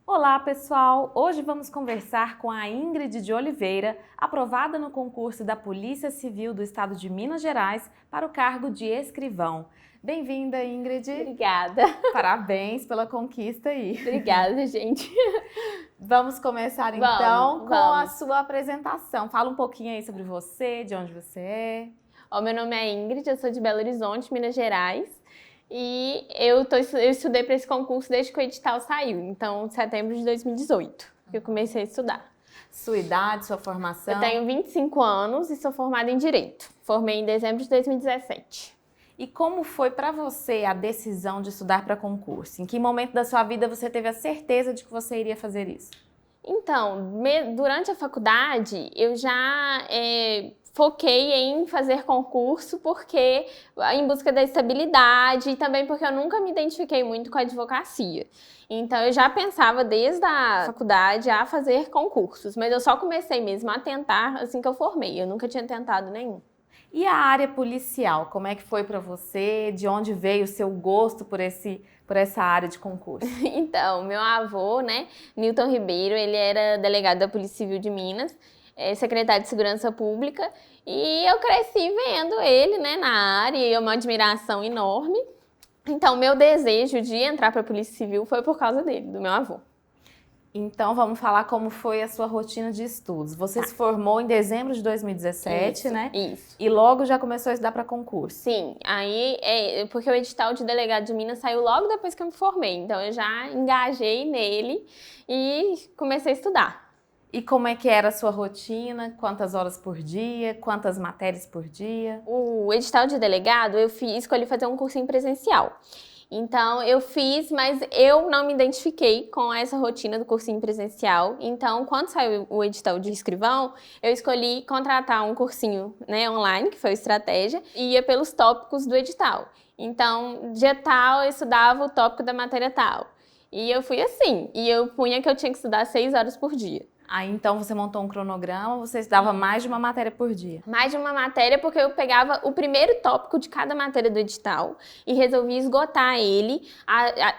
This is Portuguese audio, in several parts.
Olá, pessoal! Hoje vamos conversar com a Ingrid de Oliveira, aprovada no concurso da Polícia Civil do Estado de Minas Gerais para o cargo de escrivão. Bem-vinda, Ingrid! Obrigada. Parabéns pela conquista aí. Obrigada, gente. Vamos começar então com a vamos. sua apresentação. Fala um pouquinho aí sobre você, de onde você é. Meu nome é Ingrid, eu sou de Belo Horizonte, Minas Gerais. E eu estudei para esse concurso desde que o edital saiu, então, em setembro de 2018, que eu comecei a estudar. Sua idade, sua formação? Eu tenho 25 anos e sou formada em Direito. Formei em dezembro de 2017. E como foi para você a decisão de estudar para concurso? Em que momento da sua vida você teve a certeza de que você iria fazer isso? Então, durante a faculdade, eu já foquei em fazer concurso porque em busca da estabilidade e também porque eu nunca me identifiquei muito com a advocacia. Então, eu já pensava desde a faculdade a fazer concursos, mas eu só comecei mesmo a tentar assim que eu formei. Eu nunca tinha tentado nenhum. E a área policial, como é que foi para você? De onde veio o seu gosto por essa área de concurso? Então, meu avô, Newton Ribeiro, ele era delegado da Polícia Civil de Minas, secretário de Segurança Pública, e eu cresci vendo ele, na área, e uma admiração enorme. Então, meu desejo de entrar para a Polícia Civil foi por causa dele, do meu avô. Então, vamos falar como foi a sua rotina de estudos. Você se formou em dezembro de 2017, né? Isso. E logo já começou a estudar para concurso. Sim, aí porque o edital de delegado de Minas saiu logo depois que eu me formei. Então, eu já engajei nele e comecei a estudar. E como é que era a sua rotina? Quantas horas por dia? Quantas matérias por dia? O edital de delegado, eu escolhi fazer um cursinho presencial. Então, eu fiz, mas eu não me identifiquei com essa rotina do cursinho presencial. Então, quando saiu o edital de escrivão, eu escolhi contratar um cursinho online, que foi o Estratégia, e ia pelos tópicos do edital. Então, dia tal, eu estudava o tópico da matéria tal. E eu fui assim, e eu punha que eu tinha que estudar 6 horas por dia. Aí, então, você montou um cronograma, você estudava mais de uma matéria por dia? Mais de uma matéria, porque eu pegava o primeiro tópico de cada matéria do edital e resolvia esgotar ele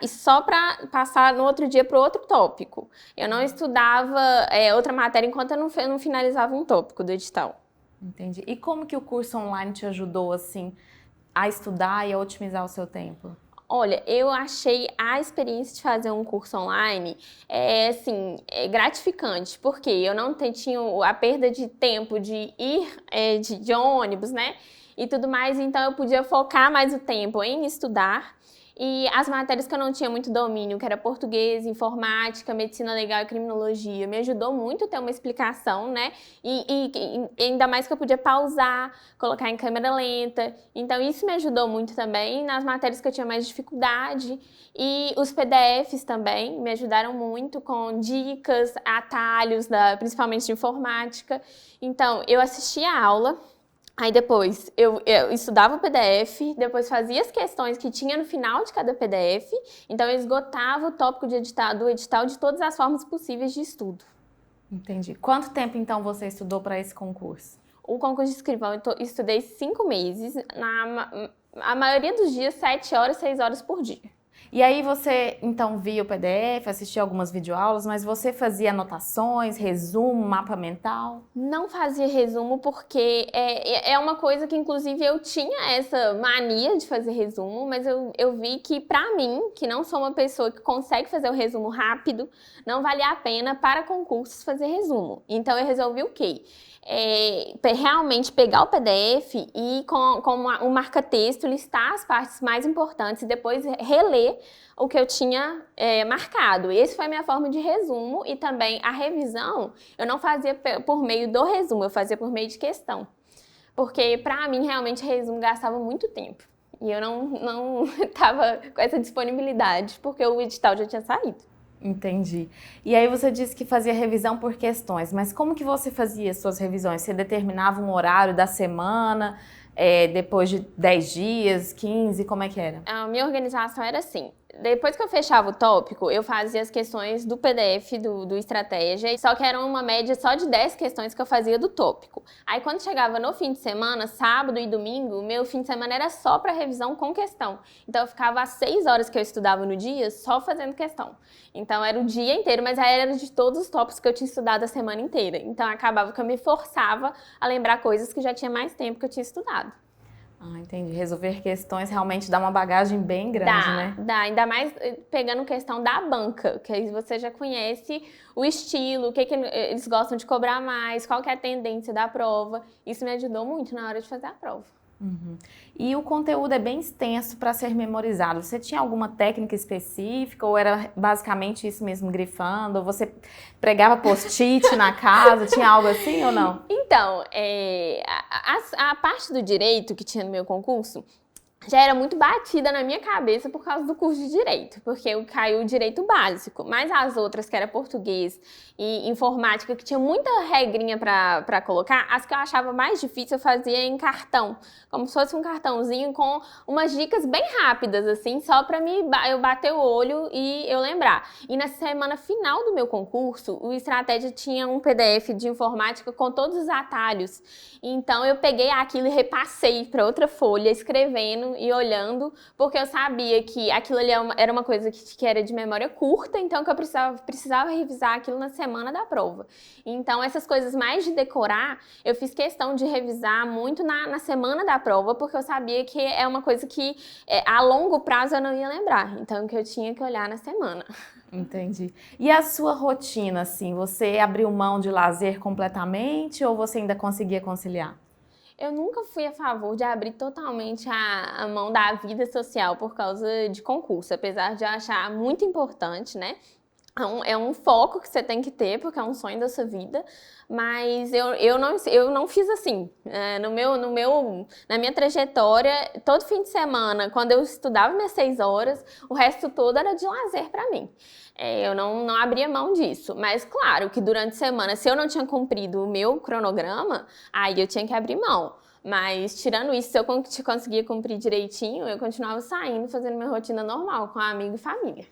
e só para passar no outro dia para o outro tópico. Eu não estudava outra matéria enquanto eu não finalizava um tópico do edital. Entendi. E como que o curso online te ajudou, assim, a estudar e a otimizar o seu tempo? Olha, eu achei a experiência de fazer um curso online gratificante, porque eu não tinha a perda de tempo de ir de ônibus, e tudo mais, então eu podia focar mais o tempo em estudar. E as matérias que eu não tinha muito domínio, que era português, informática, medicina legal e criminologia, me ajudou muito a ter uma explicação, E ainda mais que eu podia pausar, colocar em câmera lenta. Então, isso me ajudou muito também nas matérias que eu tinha mais dificuldade. E os PDFs também me ajudaram muito com dicas, atalhos, principalmente de informática. Então, eu assistia a aula. Aí depois eu estudava o PDF, depois fazia as questões que tinha no final de cada PDF, então eu esgotava o tópico do edital de todas as formas possíveis de estudo. Entendi. Quanto tempo então você estudou para esse concurso? O concurso de escrivão eu estudei 5 meses, a maioria dos dias 7 horas, 6 horas por dia. E aí você, então, via o PDF, assistia algumas videoaulas, mas você fazia anotações, resumo, mapa mental? Não fazia resumo porque é uma coisa que, inclusive, eu tinha essa mania de fazer resumo, mas eu vi que, pra mim, que não sou uma pessoa que consegue fazer o resumo rápido, não valia a pena para concursos fazer resumo. Então, eu resolvi o quê? Realmente pegar o PDF e com um marca-texto listar as partes mais importantes e depois reler o que eu tinha marcado. Essa foi a minha forma de resumo e também a revisão eu não fazia por meio do resumo, eu fazia por meio de questão. Porque para mim realmente resumo gastava muito tempo e eu não estava com essa disponibilidade porque o edital já tinha saído. Entendi. E aí você disse que fazia revisão por questões, mas como que você fazia suas revisões? Você determinava um horário da semana, depois de 10 dias, 15, como é que era? A minha organização era assim, Depois que eu fechava o tópico, eu fazia as questões do PDF do Estratégia, só que era uma média só de 10 questões que eu fazia do tópico. Aí quando chegava no fim de semana, sábado e domingo, meu fim de semana era só para revisão com questão. Então eu ficava às 6 horas que eu estudava no dia só fazendo questão. Então era o dia inteiro, mas aí era de todos os tópicos que eu tinha estudado a semana inteira. Então acabava que eu me forçava a lembrar coisas que já tinha mais tempo que eu tinha estudado. Ah, entendi. Resolver questões realmente dá uma bagagem bem grande, né? Dá, ainda mais pegando questão da banca, que aí você já conhece o estilo, o que eles gostam de cobrar mais, qual que é a tendência da prova. Isso me ajudou muito na hora de fazer a prova. Uhum. E o conteúdo é bem extenso para ser memorizado. Você tinha alguma técnica específica ou era basicamente isso mesmo, grifando? Ou você pregava post-it na casa? Tinha algo assim ou não? Então, a parte do direito que tinha no meu concurso já era muito batida na minha cabeça por causa do curso de Direito, porque eu caí o Direito básico, mas as outras, que era português e informática, que tinha muita regrinha para colocar, as que eu achava mais difícil eu fazia em cartão, como se fosse um cartãozinho com umas dicas bem rápidas, assim, só para eu bater o olho e eu lembrar. E na semana final do meu concurso, o Estratégia tinha um PDF de informática com todos os atalhos, então eu peguei aquilo e repassei para outra folha, escrevendo e olhando, porque eu sabia que aquilo ali era uma coisa que era de memória curta, então que eu precisava revisar aquilo na semana da prova. Então, essas coisas mais de decorar, eu fiz questão de revisar muito na semana da prova, porque eu sabia que é uma coisa que a longo prazo eu não ia lembrar, então que eu tinha que olhar na semana. Entendi. E a sua rotina, assim, você abriu mão de lazer completamente ou você ainda conseguia conciliar? Eu nunca fui a favor de abrir totalmente a mão da vida social por causa de concurso, apesar de eu achar muito importante, né? É um foco que você tem que ter, porque é um sonho da sua vida, mas eu não fiz assim. Na minha trajetória, todo fim de semana, quando eu estudava minhas 6 horas, o resto todo era de lazer para mim. Eu não abria mão disso, mas claro que durante a semana, se eu não tinha cumprido o meu cronograma, aí eu tinha que abrir mão. Mas, tirando isso, se eu conseguia cumprir direitinho, eu continuava saindo, fazendo minha rotina normal, com amigo e família.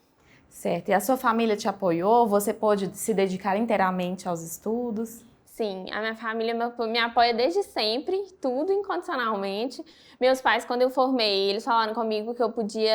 Certo. E a sua família te apoiou? Você pôde se dedicar inteiramente aos estudos? Sim, a minha família me apoia desde sempre, tudo incondicionalmente. Meus pais, quando eu formei, eles falaram comigo que eu podia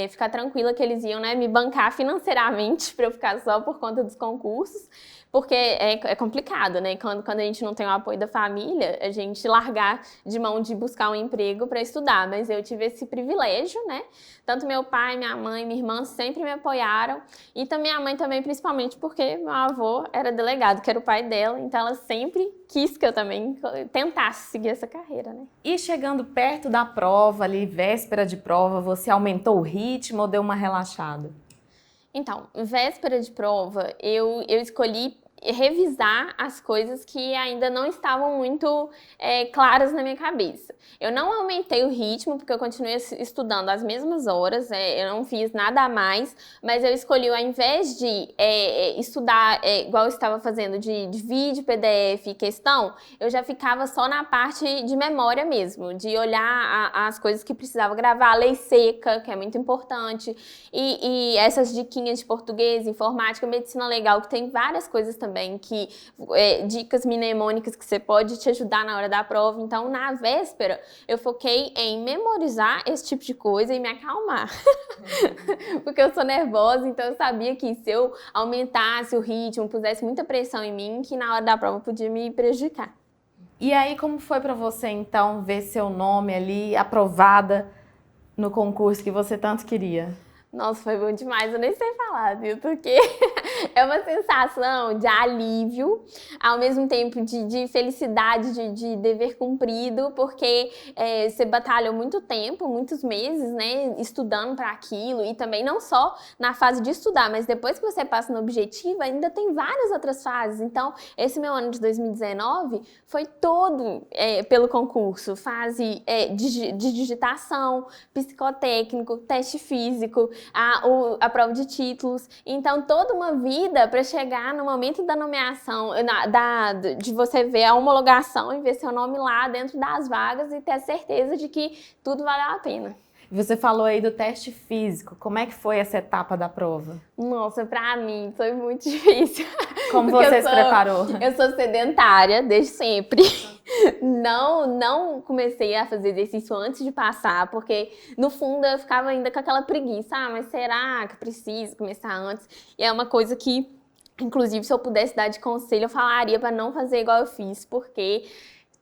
ficar tranquila, que eles iam, né, me bancar financeiramente para eu ficar só por conta dos concursos, porque é complicado, né? Quando a gente não tem o apoio da família, a gente largar de mão de buscar um emprego para estudar. Mas eu tive esse privilégio, né? Tanto meu pai, minha mãe, minha irmã sempre me apoiaram. E também a mãe também, principalmente porque meu avô era delegado, que era o pai dela. Então ela sempre quis que eu também tentasse seguir essa carreira, né? E chegando perto da prova, ali, véspera de prova, você aumentou o ritmo ou deu uma relaxada? Então, véspera de prova, eu escolhi revisar as coisas que ainda não estavam muito claras na minha cabeça. Eu não aumentei o ritmo, porque eu continuei estudando as mesmas horas, eu não fiz nada a mais, mas eu escolhi, ao invés de estudar igual eu estava fazendo, de vídeo, PDF e questão, eu já ficava só na parte de memória mesmo, de olhar as coisas que precisava gravar, a lei seca, que é muito importante, e essas diquinhas de português, informática, medicina legal, que tem várias coisas também, dicas mnemônicas que você pode te ajudar na hora da prova. Então, na véspera, eu foquei em memorizar esse tipo de coisa e me acalmar. Porque eu sou nervosa, então eu sabia que se eu aumentasse o ritmo, pusesse muita pressão em mim, que na hora da prova podia me prejudicar. E aí, como foi para você, então, ver seu nome ali aprovada no concurso que você tanto queria? Nossa, foi bom demais, eu nem sei falar, viu? Porque é uma sensação de alívio, ao mesmo tempo de felicidade, de dever cumprido, porque você batalhou muito tempo, muitos meses, né, estudando para aquilo, e também não só na fase de estudar, mas depois que você passa no objetivo, ainda tem várias outras fases. Então, esse meu ano de 2019 foi todo pelo concurso, fase de digitação, psicotécnico, teste físico, a prova de títulos. Então, toda uma vida para chegar no momento da nomeação, de você ver a homologação e ver seu nome lá dentro das vagas e ter a certeza de que tudo valeu a pena. Você falou aí do teste físico. Como é que foi essa etapa da prova? Nossa, pra mim foi muito difícil. Como Porque você se preparou? Eu sou sedentária desde sempre. Não comecei a fazer exercício antes de passar, porque no fundo eu ficava ainda com aquela preguiça. Ah, mas será que preciso começar antes? E é uma coisa que, inclusive, se eu pudesse dar de conselho, eu falaria para não fazer igual eu fiz, porque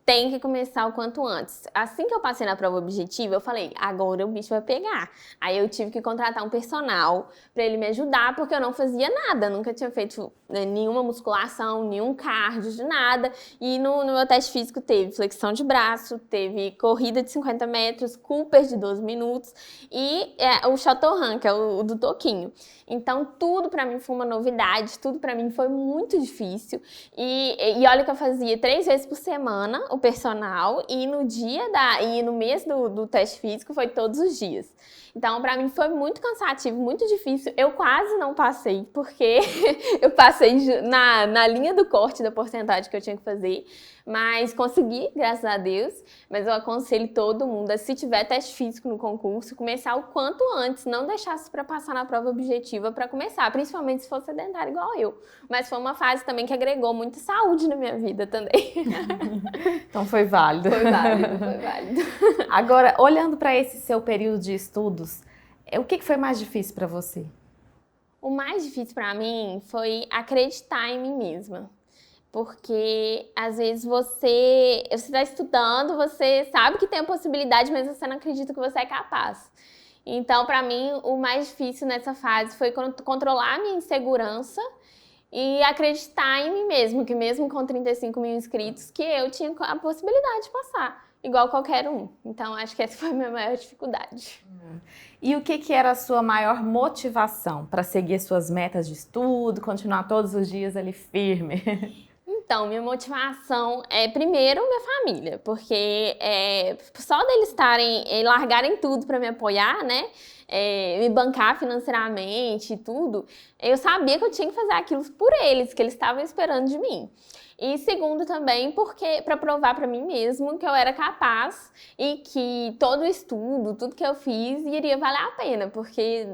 tem que começar o quanto antes. Assim que eu passei na prova objetiva, eu falei, agora o bicho vai pegar. Aí eu tive que contratar um personal para ele me ajudar, porque eu não fazia nada, nunca tinha feito nenhuma musculação, nenhum cardio, de nada. E no meu teste físico teve flexão de braço, teve corrida de 50 metros, Cooper de 12 minutos e o Chateauroux, que é o do Toquinho. Então tudo para mim foi uma novidade, tudo para mim foi muito difícil. E olha que eu fazia 3 vezes por semana o personal e no mês do teste físico foi todos os dias. Então, para mim foi muito cansativo, muito difícil. Eu quase não passei, porque eu passei na linha do corte da porcentagem que eu tinha que fazer, mas consegui, graças a Deus. Mas eu aconselho todo mundo, se tiver teste físico no concurso, começar o quanto antes, não deixar para passar na prova objetiva para começar, principalmente se for sedentário igual eu. Mas foi uma fase também que agregou muita saúde na minha vida também. Então foi válido. Foi válido, foi válido. Agora, olhando para esse seu período de estudos, o que foi mais difícil para você? O mais difícil para mim foi acreditar em mim mesma. Porque às vezes você está estudando, você sabe que tem a possibilidade, mas você não acredita que você é capaz. Então, para mim, o mais difícil nessa fase foi controlar a minha insegurança e acreditar em mim mesmo, que mesmo com 35 mil inscritos, que eu tinha a possibilidade de passar, igual qualquer um. Então, acho que essa foi a minha maior dificuldade. E o que era a sua maior motivação para seguir suas metas de estudo, continuar todos os dias ali firme? Então, minha motivação é, primeiro, minha família, porque só deles largarem tudo para me apoiar, né? Me bancar financeiramente e tudo, eu sabia que eu tinha que fazer aquilo por eles, que eles estavam esperando de mim. E segundo também, porque para provar para mim mesmo que eu era capaz e que todo o estudo, tudo que eu fiz iria valer a pena, porque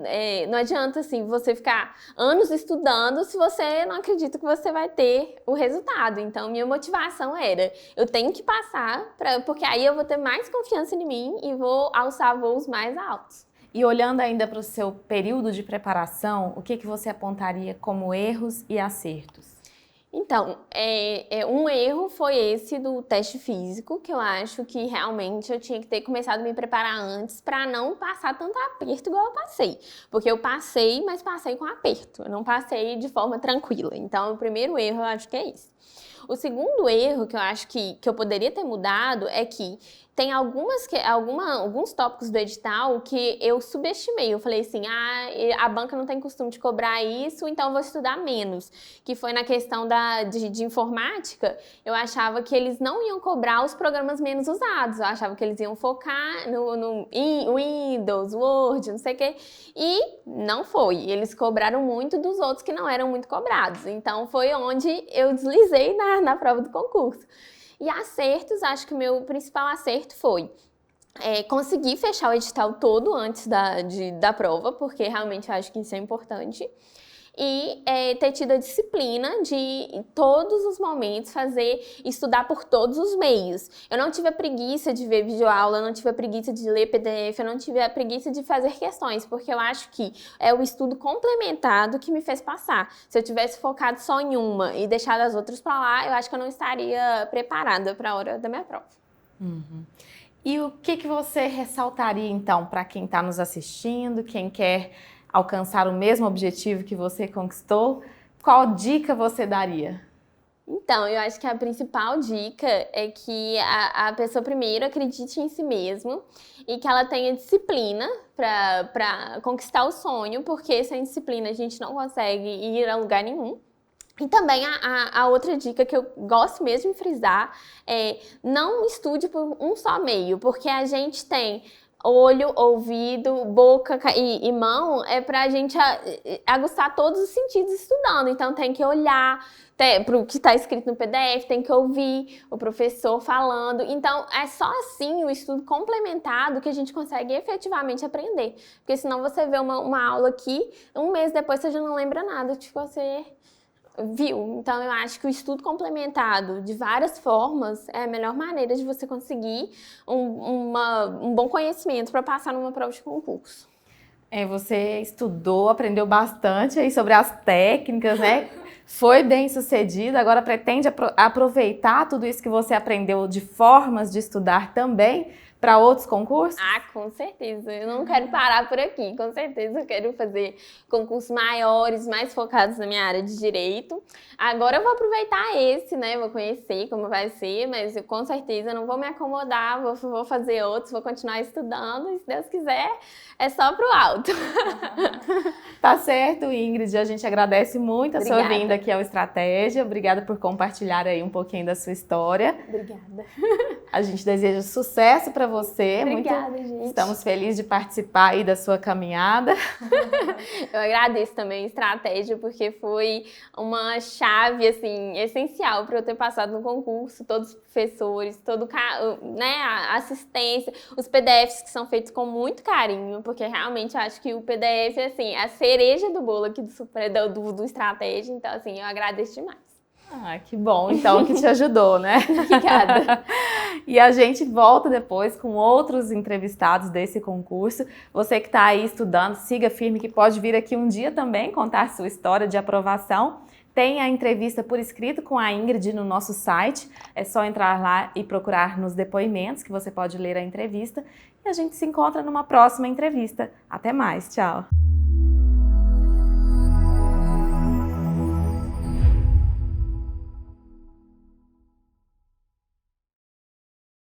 não adianta assim você ficar anos estudando se você não acredita que você vai ter o resultado. Então minha motivação era, eu tenho que passar, porque aí eu vou ter mais confiança em mim e vou alçar voos mais altos. E olhando ainda para o seu período de preparação, o que você apontaria como erros e acertos? Então, um erro foi esse do teste físico, que eu acho que realmente eu tinha que ter começado a me preparar antes para não passar tanto aperto igual eu passei. Porque eu passei, mas passei com aperto, eu não passei de forma tranquila. Então, o primeiro erro eu acho que é esse. O segundo erro que eu acho que eu poderia ter mudado é que tem alguns tópicos do edital que eu subestimei. Eu falei assim, a banca não tem costume de cobrar isso, então eu vou estudar menos. Que foi na questão de informática, eu achava que eles não iam cobrar os programas menos usados. Eu achava que eles iam focar no Windows, Word, não sei o quê. E não foi. Eles cobraram muito dos outros que não eram muito cobrados. Então foi onde eu deslizei na prova do concurso. E acertos, acho que o meu principal acerto foi conseguir fechar o edital todo antes da prova, porque realmente eu acho que isso é importante. E ter tido a disciplina de, em todos os momentos, estudar por todos os meios. Eu não tive a preguiça de ver videoaula, eu não tive a preguiça de ler PDF, eu não tive a preguiça de fazer questões, porque eu acho que é o estudo complementado que me fez passar. Se eu tivesse focado só em uma e deixado as outras para lá, eu acho que eu não estaria preparada para a hora da minha prova. Uhum. E o que você ressaltaria, então, para quem está nos assistindo, quem quer alcançar o mesmo objetivo que você conquistou? Qual dica você daria? Então, eu acho que a principal dica é que a pessoa primeiro acredite em si mesma e que ela tenha disciplina para conquistar o sonho, porque sem disciplina a gente não consegue ir a lugar nenhum. E também a outra dica que eu gosto mesmo de frisar é não estude por um só meio, porque a gente tem olho, ouvido, boca e mão é pra gente aguçar todos os sentidos estudando. Então tem que olhar para o que está escrito no PDF, tem que ouvir o professor falando. Então é só assim o estudo complementado que a gente consegue efetivamente aprender. Porque senão você vê uma aula aqui, um mês depois você já não lembra nada de que você viu. Então eu acho que o estudo complementado de várias formas é a melhor maneira de você conseguir um bom conhecimento para passar numa prova de concurso. Você estudou, aprendeu bastante aí sobre as técnicas, né? Foi bem sucedido, agora pretende aproveitar tudo isso que você aprendeu de formas de estudar também para outros concursos? Ah, com certeza. Eu não quero parar por aqui. Com certeza eu quero fazer concursos maiores, mais focados na minha área de direito. Agora eu vou aproveitar esse, né? Vou conhecer como vai ser, mas eu, com certeza não vou me acomodar, vou fazer outros, vou continuar estudando e, se Deus quiser, é só pro alto. Tá certo, Ingrid. A gente agradece muito a sua vinda aqui ao Estratégia. Obrigada por compartilhar aí um pouquinho da sua história. Obrigada. A gente deseja sucesso para você. Obrigada, gente. Estamos felizes de participar aí da sua caminhada. Eu agradeço também a Estratégia, porque foi uma chave, assim, essencial para eu ter passado no concurso. Todos os professores, né, a assistência, os PDFs que são feitos com muito carinho, porque realmente acho que o PDF é, assim, a cereja do bolo aqui do Estratégia. Então, assim, eu agradeço demais. Ah, que bom, então, que te ajudou, né? Obrigada. E a gente volta depois com outros entrevistados desse concurso. Você que está aí estudando, siga firme que pode vir aqui um dia também contar sua história de aprovação. Tem a entrevista por escrito com a Ingrid no nosso site. É só entrar lá e procurar nos depoimentos que você pode ler a entrevista. E a gente se encontra numa próxima entrevista. Até mais, tchau!